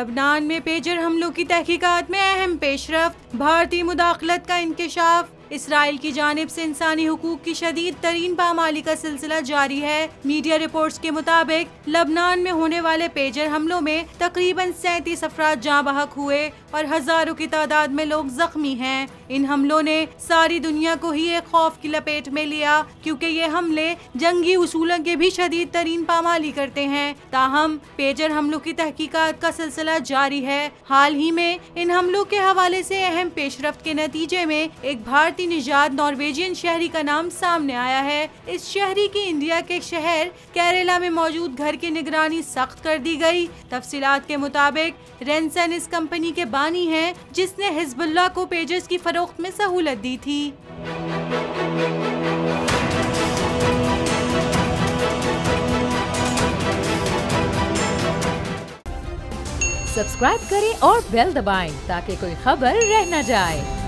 लबनान में पेजर हमलों की तहकीकात में अहम पेशरफ्त, भारतीय मुदाखलत का इंकशाफ। इसराइल की जानिब से इंसानी हुकूक की शदीद तरीन पामाली का सिलसिला जारी है। मीडिया रिपोर्ट्स के मुताबिक लबनान में होने वाले पेजर हमलों में तकरीबन 37 अफराद जाँ बहक हुए और हजारों की तादाद में लोग जख्मी हैं। इन हमलों ने सारी दुनिया को ही एक खौफ की लपेट में लिया, क्योंकि ये हमले जंगी उसूलों के भी शदीद तरीन पामाली करते हैं। ताहम पेजर हमलों की तहकीकात का सिलसिला जारी है। हाल ही में इन हमलों के हवाले से अहम पेशरफ्त के नतीजे में एक भारतीय निजात नॉर्वेजियन शहरी का नाम सामने आया है। इस शहरी की इंडिया के शहर केरला में मौजूद घर की निगरानी सख्त कर दी गई। तफसीलात के मुताबिक रेंसन इस कंपनी के बानी हैं, जिसने हिजबुल्लाह को पेजर्स की फरोख्त में सहूलत दी थी। सब्सक्राइब करें और बेल दबाएं ताकि कोई खबर रह न जाए।